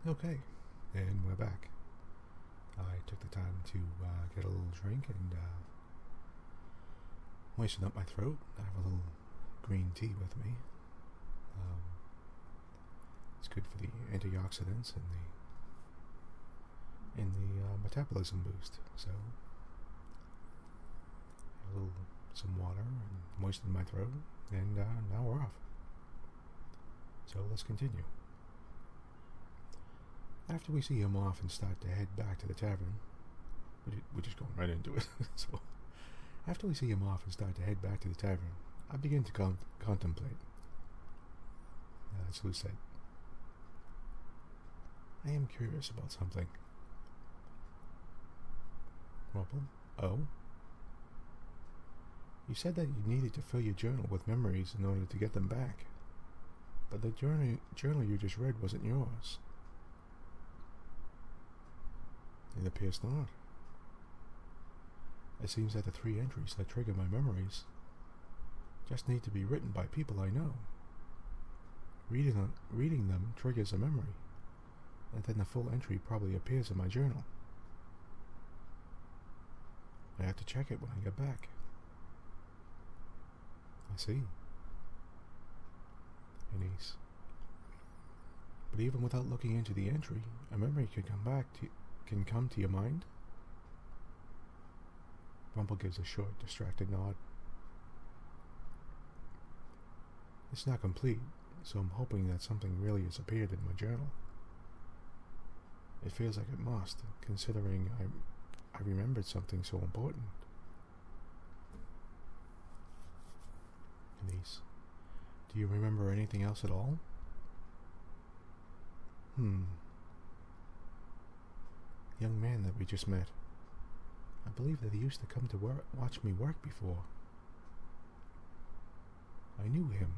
Okay, and we're back. I took the time to get a little drink and moisten up my throat. I have a little green tea with me. It's good for the antioxidants and the metabolism boost. So, some water and moisten my throat, and now we're off. So let's continue. After we see him off and start to head back to the tavern, we're just going right into it. So, after we see him off and start to head back to the tavern, I begin to contemplate. That's Lucette. I am curious about something. Rumpel? Oh? You said that you needed to fill your journal with memories in order to get them back. But the journal you just read wasn't yours. It appears not. It seems that the 3 entries that trigger my memories just need to be written by people I know. Reading them triggers a memory, and then the full entry probably appears in my journal. I have to check it when I get back. I see. Anise. But even without looking into the entry, a memory can come to your mind? Rumpel gives a short, distracted nod. It's not complete, so I'm hoping that something really has appeared in my journal. It feels like it must, considering I remembered something so important. Anise. Do you remember anything else at all? Young man that we just met. I believe that he used to come to watch me work before. I knew him.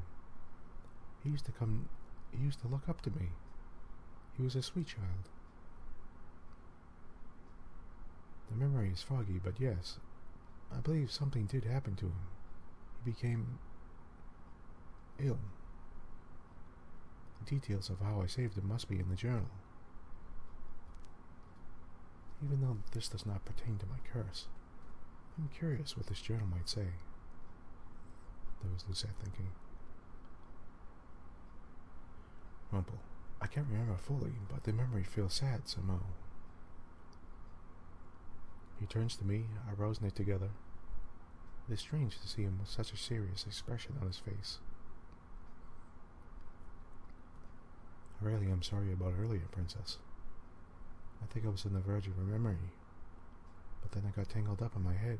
He used to look up to me. He was a sweet child. The memory is foggy, but yes, I believe something did happen to him. He became ill. The details of how I saved him must be in the journal. Even though this does not pertain to my curse, I'm curious what this journal might say. There was Lucette thinking. Rumpel. I can't remember fully, but the memory feels sad somehow. He turns to me, our brows knit together. It is strange to see him with such a serious expression on his face. I really am sorry about earlier, Princess. I think I was on the verge of remembering, but then I got tangled up in my head.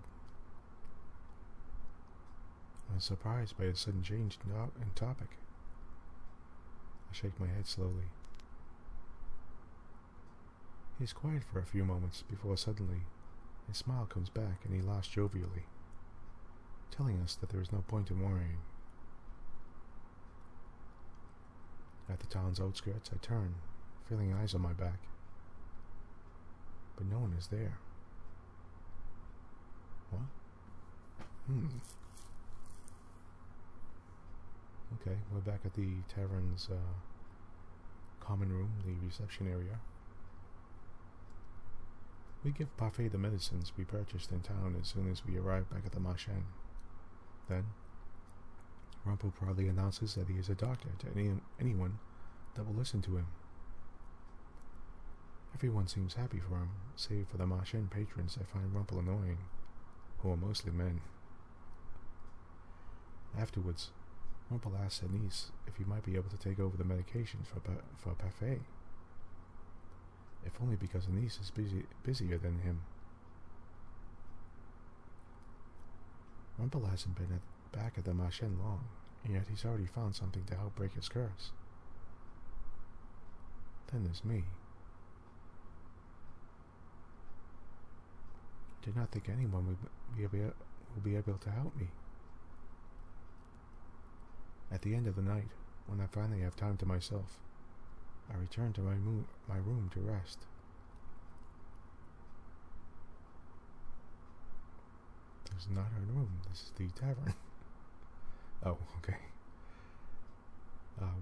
I was surprised by a sudden change in topic. I shake my head slowly. He is quiet for a few moments before suddenly his smile comes back and he laughs jovially, telling us that there is no point in worrying. At the town's outskirts, I turn, feeling eyes on my back. But no one is there. What? Okay, we're back at the tavern's common room, the reception area. We give Parfait the medicines we purchased in town as soon as we arrive back at the Marchen. Then, Rumpel proudly announces that he is a doctor to anyone that will listen to him. Everyone seems happy for him, save for the Marchen patrons that find Rumpel annoying, who are mostly men. Afterwards, Rumpel asks Anise if he might be able to take over the medications for Parfait. If only because Anise is busier than him. Rumpel hasn't been back at the Marchen long, and yet he's already found something to help break his curse. Then there's me. Did not think anyone will be able to help me. At the end of the night, when I finally have time to myself, I return to my room to rest. This is not our room, this is the tavern. Oh, okay.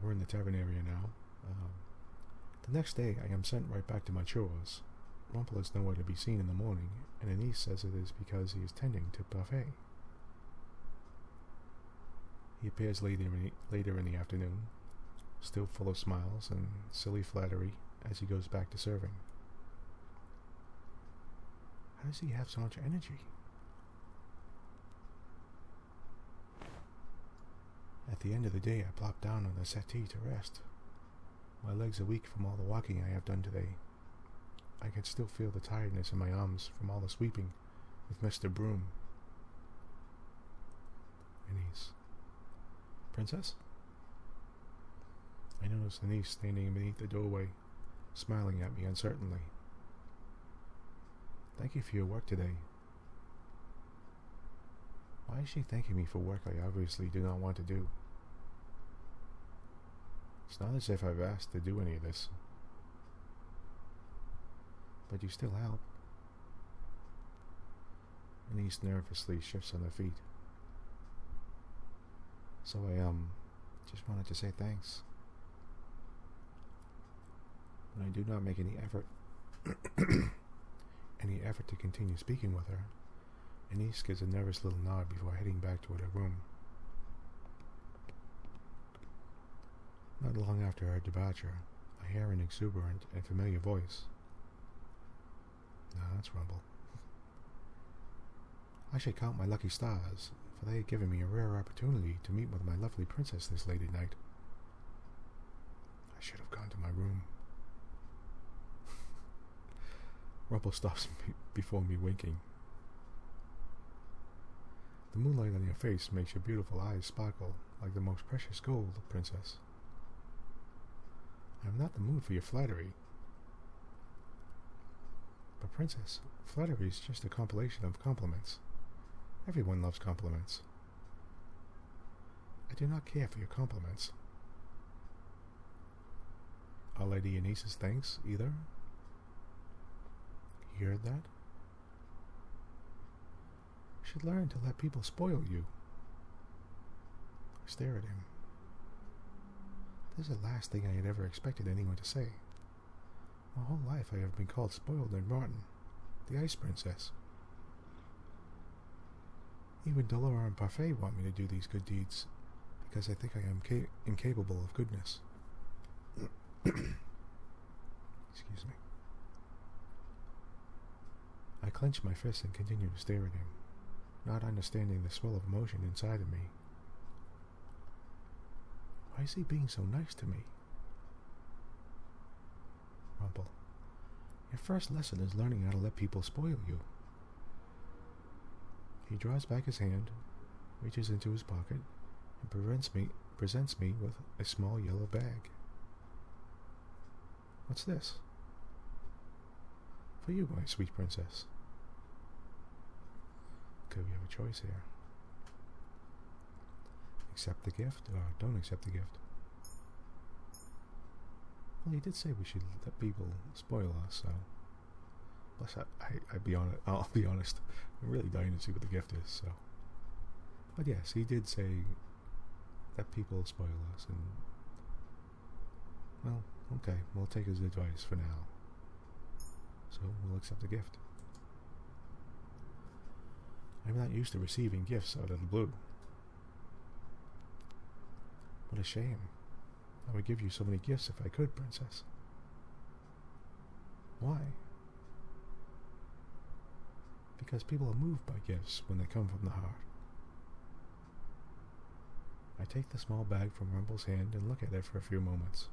We're in the tavern area now. The next day I am sent right back to my chores. Rumpel is nowhere to be seen in the morning, and Anise says it is because he is tending to Parfait. He appears later in the afternoon, still full of smiles and silly flattery as he goes back to serving. How does he have so much energy? At the end of the day, I plop down on the settee to rest. My legs are weak from all the walking I have done today. I can still feel the tiredness in my arms from all the sweeping with Mr. Broom. Anise. Princess? I notice Anise standing beneath the doorway, smiling at me uncertainly. Thank you for your work today. Why is she thanking me for work I obviously do not want to do? It's not as if I've asked to do any of this. But you still help. Anise nervously shifts on her feet. So I just wanted to say thanks. When I do not make any effort to continue speaking with her, Anise gives a nervous little nod before heading back toward her room. Not long after her departure, I hear an exuberant and familiar voice. No, that's Rumpel. I should count my lucky stars, for they have given me a rare opportunity to meet with my lovely princess this late at night. I should have gone to my room. Rumpel stops before me winking. The moonlight on your face makes your beautiful eyes sparkle like the most precious gold, princess. I am not in the mood for your flattery. But princess, flattery is just a compilation of compliments. Everyone loves compliments. I do not care for your compliments. Our Lady Anise's thanks, either? You heard that? You should learn to let people spoil you. I stare at him. This is the last thing I had ever expected anyone to say. My whole life I have been called spoiled and rotten, the Ice Princess. Even Delora and Parfait want me to do these good deeds, because I think I am incapable of goodness. Excuse me. I clench my fist and continue to stare at him, not understanding the swell of emotion inside of me. Why is he being so nice to me? Rumpel, your first lesson is learning how to let people spoil you. He draws back his hand, reaches into his pocket, and presents me with a small yellow bag. What's this? For you, my sweet princess. Okay, we have a choice here. Accept the gift or don't accept the gift. Well, he did say we should let people spoil us, so... Plus, I'll be honest, I'm really dying to see what the gift is, so... But yes, he did say that people spoil us, and... Well, okay, we'll take his advice for now. So, we'll accept the gift. I'm not used to receiving gifts out of the blue. What a shame. I would give you so many gifts if I could, princess. Why? Because people are moved by gifts when they come from the heart. I take the small bag from Rumpel's hand and look at it for a few moments.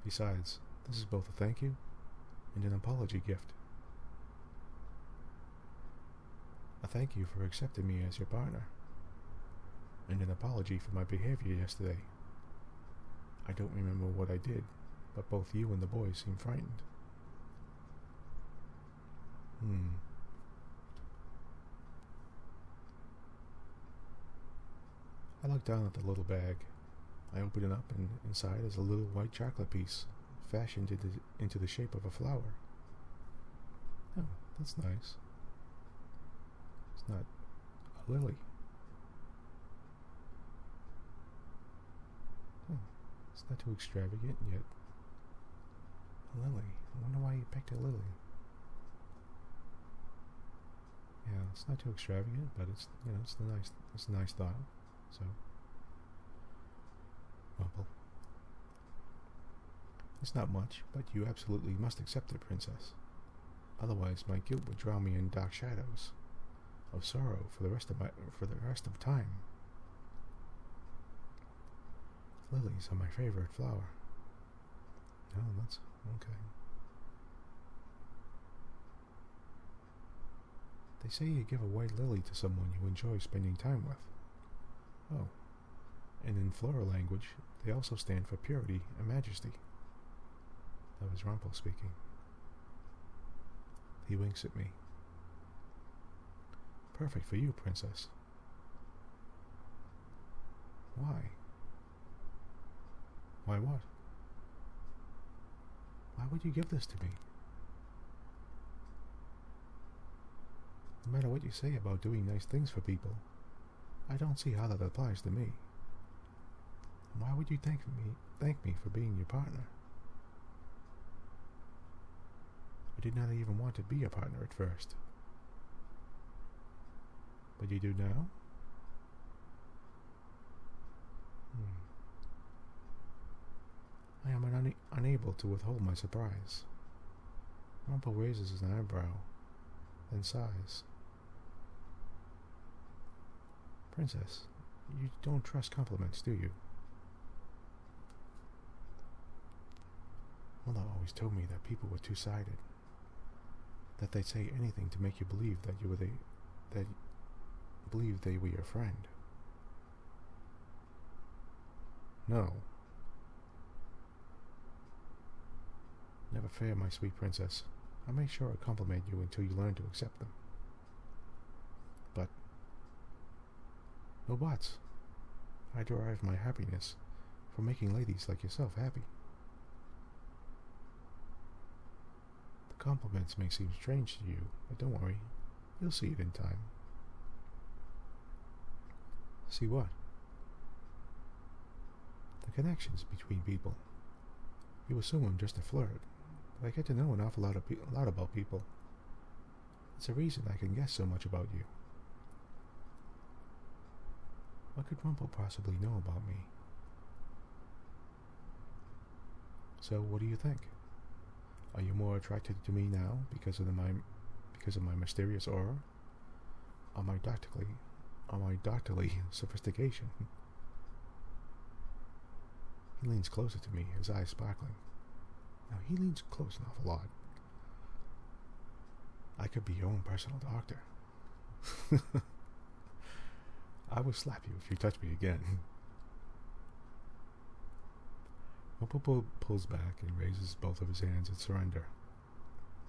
Besides, this is both a thank you and an apology gift. A thank you for accepting me as your partner, and an apology for my behavior yesterday. I don't remember what I did, but both you and the boys seem frightened. I look down at the little bag. I open it up, and inside is a little white chocolate piece, fashioned into the shape of a flower. Oh, that's nice. It's not a lily. Oh, It's not too extravagant, yet a lily. I wonder why you picked a lily. Yeah, it's not too extravagant, but it's it's a nice thought. So, Rumpel. It's not much, but you absolutely must accept it, princess. Otherwise, my guilt would drown me in dark shadows of sorrow for the rest of time. Lilies are my favorite flower. Oh, that's okay. They say you give a white lily to someone you enjoy spending time with. Oh, and in floral language, they also stand for purity and majesty. That was Rumpel speaking. He winks at me. Perfect for you, princess. Why? Why what? Why would you give this to me? No matter what you say about doing nice things for people, I don't see how that applies to me. And why would you thank me for being your partner? I did not even want to be a partner at first. But you do now? I am unable to withhold my surprise. Rumpel raises his eyebrow, then sighs. Princess, you don't trust compliments, do you? Mother always told me that people were two-sided. That they'd say anything to make you believe that they were your friend. No. Never fear, my sweet princess. I'll make sure I compliment you until you learn to accept them. But no buts. I derive my happiness from making ladies like yourself happy. The compliments may seem strange to you, but don't worry. You'll see it in time. See what? The connections between people. You assume I'm just a flirt, but I get to know an awful lot about people. It's a reason I can guess so much about you. What could Rumpel possibly know about me? So, what do you think? Are you more attracted to me now because of my mysterious aura? Or my doctorly sophistication? He leans closer to me, his eyes sparkling. Now, he leans close an awful lot. I could be your own personal doctor. I will slap you if you touch me again. Rumpel pulls back and raises both of his hands in surrender,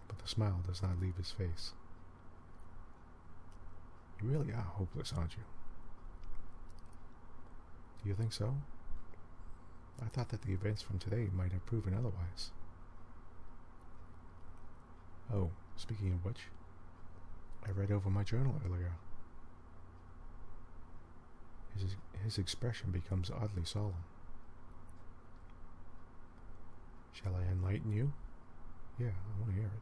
but the smile does not leave his face. You really are hopeless, aren't you? Do you think so? I thought that the events from today might have proven otherwise. Oh, speaking of which, I read over my journal earlier. His expression becomes oddly solemn. Shall I enlighten you? Yeah, I want to hear it.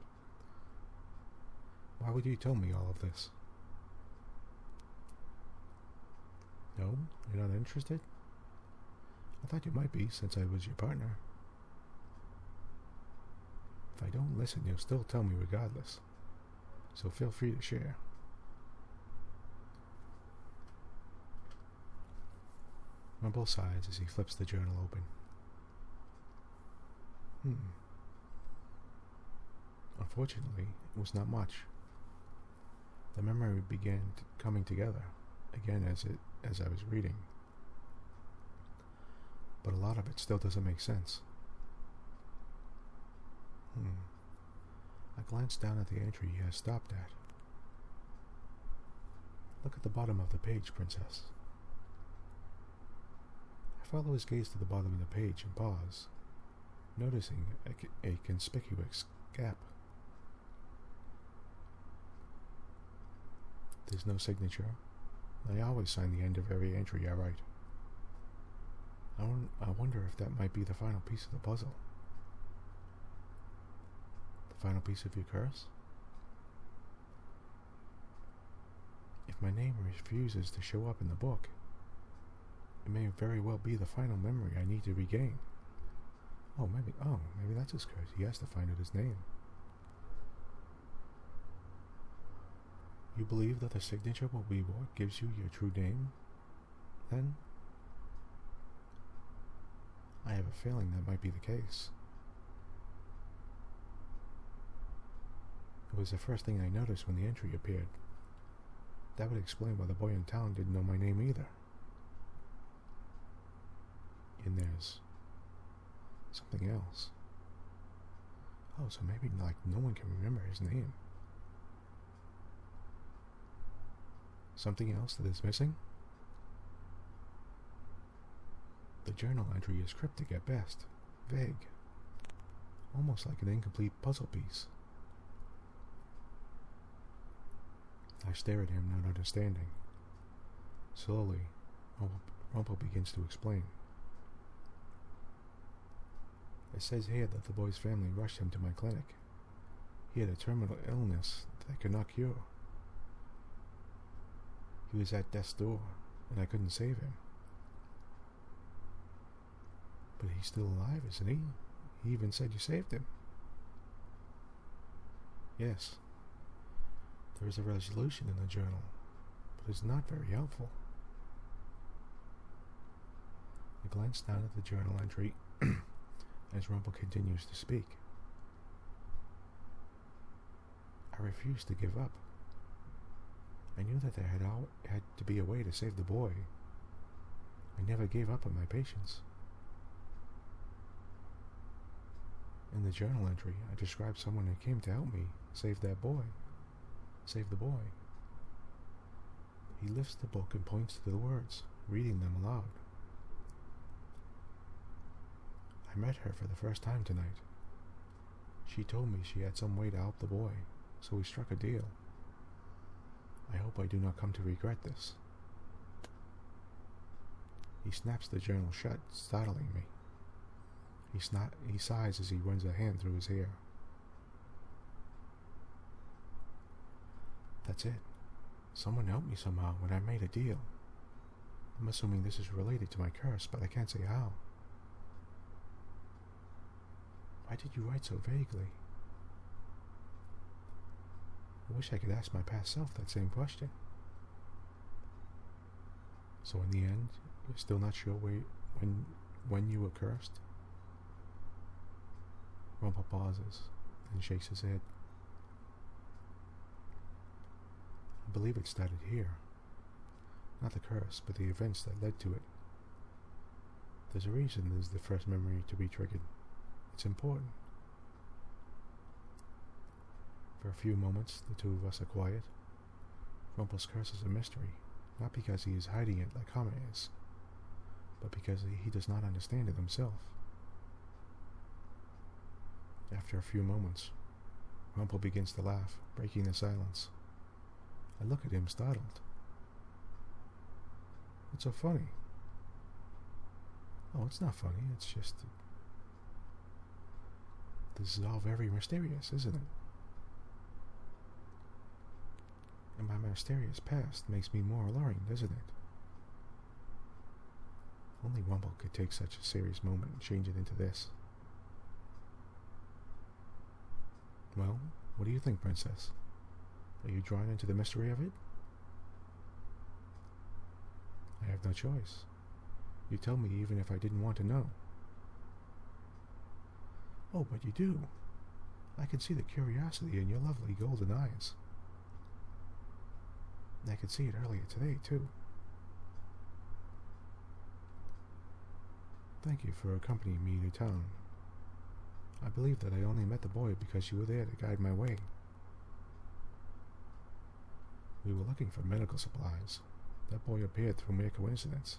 Why would you tell me all of this? No? You're not interested? I thought you might be, since I was your partner. If I don't listen, you'll still tell me regardless. So feel free to share. Rumpel sighs as he flips the journal open. Unfortunately, it was not much. The memory began coming together, again as I was reading. But a lot of it still doesn't make sense. I glanced down at the entry he has stopped at. Look at the bottom of the page, princess. I follow his gaze to the bottom of the page and pause, noticing a conspicuous gap. There's no signature. I always sign the end of every entry I write. I wonder if that might be the final piece of the puzzle. The final piece of your curse? If my name refuses to show up in the book, it may very well be the final memory I need to regain. Maybe that's his curse. He has to find out his name. You believe that the signature will be what gives you your true name, then? I have a feeling that might be the case. It was the first thing I noticed when the entry appeared. That would explain why the boy in town didn't know my name either. And there's something else. Oh, so maybe no one can remember his name. Something else that is missing? The journal entry is cryptic at best, vague, almost like an incomplete puzzle piece. I stare at him, not understanding. Slowly, Rumpel begins to explain. It says here that the boy's family rushed him to my clinic. He had a terminal illness that they could not cure. He was at death's door, and I couldn't save him. But he's still alive, isn't he? He even said you saved him. Yes. There is a resolution in the journal, but it's not very helpful. I glance down at the journal entry as Rumpel continues to speak. I refuse to give up. I knew that there had to be a way to save the boy. I never gave up on my patients. In the journal entry, I described someone who came to help me save the boy. He lifts the book and points to the words, reading them aloud. I met her for the first time tonight. She told me she had some way to help the boy, so we struck a deal. I hope I do not come to regret this. He snaps the journal shut, startling me. He sighs as he runs a hand through his hair. That's it. Someone helped me somehow when I made a deal. I'm assuming this is related to my curse, but I can't say how. Why did you write so vaguely? I wish I could ask my past self that same question. So in the end, you're still not sure when you were cursed? Rumpel pauses and shakes his head. I believe it started here. Not the curse, but the events that led to it. There's a reason there's the first memory to be triggered. It's important. For a few moments, the two of us are quiet. Rumpel's curse is a mystery, not because he is hiding it like Hama is, but because he does not understand it himself. After a few moments, Rumpel begins to laugh, breaking the silence. I look at him startled. What's so funny? Oh, it's not funny, it's just... This is all very mysterious, isn't it? And my mysterious past makes me more alluring, doesn't it? Only Rumpel could take such a serious moment and change it into this. Well, what do you think, Princess? Are you drawn into the mystery of it? I have no choice. You tell me even if I didn't want to know. Oh, but you do. I can see the curiosity in your lovely golden eyes. And I could see it earlier today, too. Thank you for accompanying me to town. I believe that I only met the boy because you were there to guide my way. We were looking for medical supplies. That boy appeared through mere coincidence.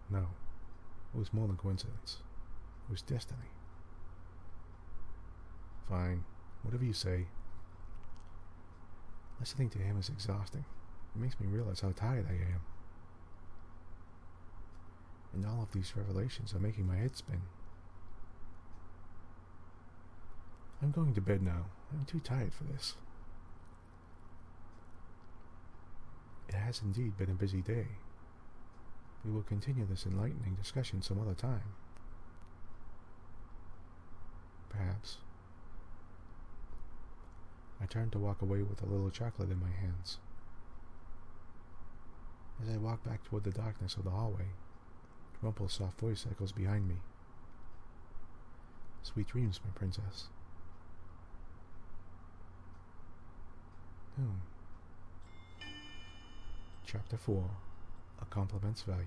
No, it was more than coincidence. It was destiny. Fine, whatever you say. Listening to him is exhausting. It makes me realize how tired I am. And all of these revelations are making my head spin. I'm going to bed now. I'm too tired for this. It has indeed been a busy day. We will continue this enlightening discussion some other time. Perhaps. I turned to walk away with a little chocolate in my hands. As I walk back toward the darkness of the hallway, Rumpel's soft voice echoes behind me. Sweet dreams, my princess. Chapter 4. A compliment's value.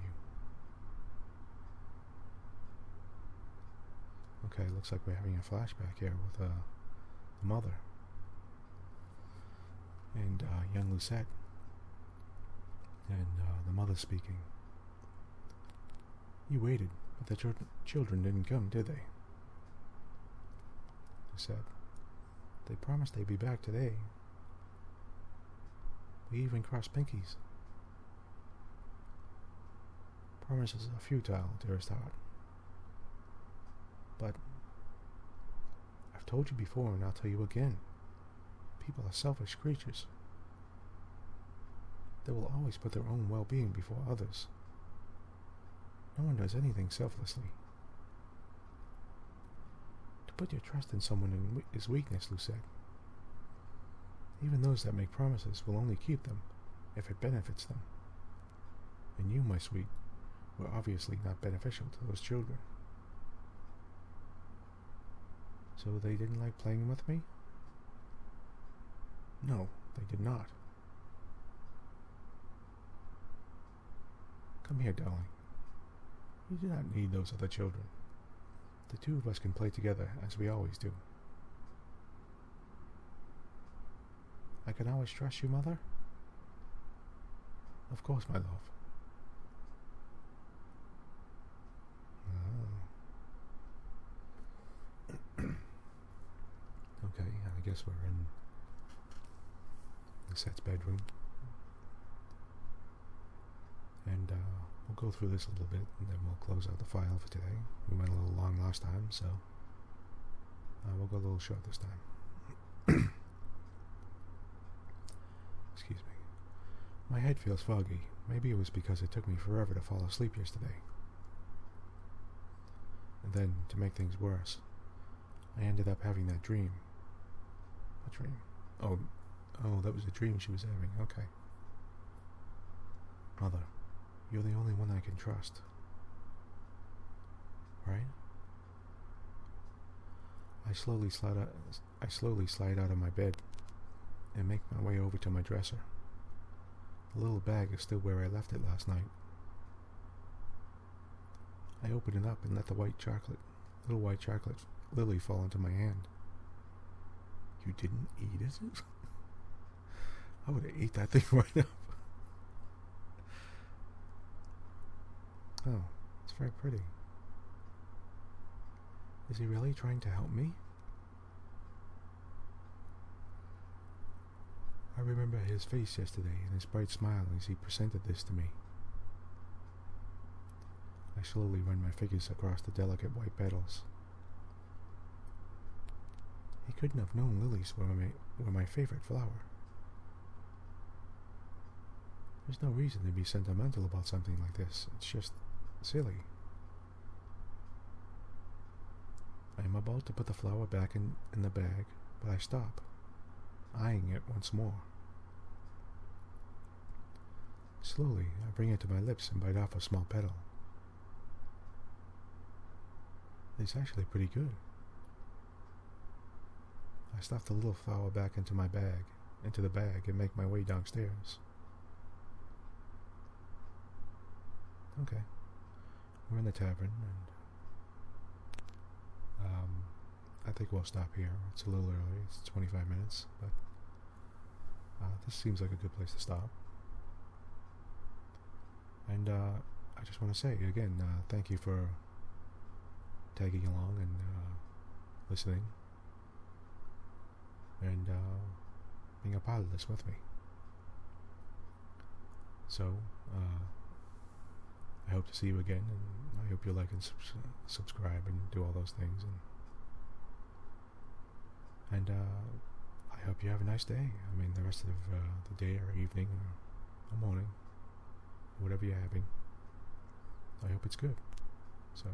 Okay, looks like we're having a flashback here with the mother and young Lucette, and the mother speaking. You waited, but the children didn't come, did they? Lucette. They promised they'd be back today. We even crossed pinkies. Promises are futile, dearest heart. But I've told you before, and I'll tell you again. People are selfish creatures. They will always put their own well-being before others. No one does anything selflessly. To put your trust in someone is weakness, Lucette. Even those that make promises will only keep them if it benefits them. And you, my sweet, were obviously not beneficial to those children. So they didn't like playing with me? No, they did not. Come here, darling. You do not need those other children. The two of us can play together as we always do. I can always trust you, Mother? Of course, my love. Okay, I guess we're in Lusette's bedroom. And we'll go through this a little bit, and then we'll close out the file for today. We went a little long last time, so we'll go a little short this time. Excuse me. My head feels foggy. Maybe it was because it took me forever to fall asleep yesterday. And then, to make things worse, I ended up having that dream. What dream? Oh, that was a dream she was having. Okay. Mother, you're the only one I can trust. Right? I slowly slide out of my bed and make my way over to my dresser. The little bag is still where I left it last night. I open it up and let the little white chocolate lily fall into my hand. You didn't eat it? I would have ate that thing right up. Oh, it's very pretty. Is he really trying to help me? I remember his face yesterday and his bright smile as he presented this to me. I slowly run my fingers across the delicate white petals. He couldn't have known lilies were my favorite flower. There's no reason to be sentimental about something like this. It's just silly. I am about to put the flower back in the bag, but I stop, eyeing it once more. Slowly, I bring it to my lips and bite off a small petal. It's actually pretty good. I stuff the little flower back into the bag, and make my way downstairs. Okay. We're in the tavern, and I think we'll stop here. It's a little early. It's 25 minutes, but this seems like a good place to stop. And I just want to say again, thank you for tagging along and listening, and being a part of this with me. So, I hope to see you again, and I hope you like and subscribe and do all those things. And I hope you have a nice day. I mean, the rest of the day or evening or morning, whatever you're having. I hope it's good. So,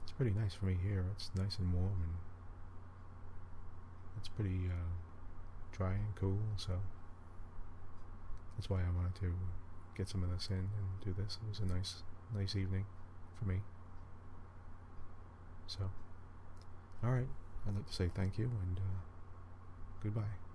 it's pretty nice for me here. It's nice and warm, and it's pretty dry and cool, so that's why I wanted to get some of this in and do this. It was a nice evening for me. So, alright, I'd like to say thank you and goodbye.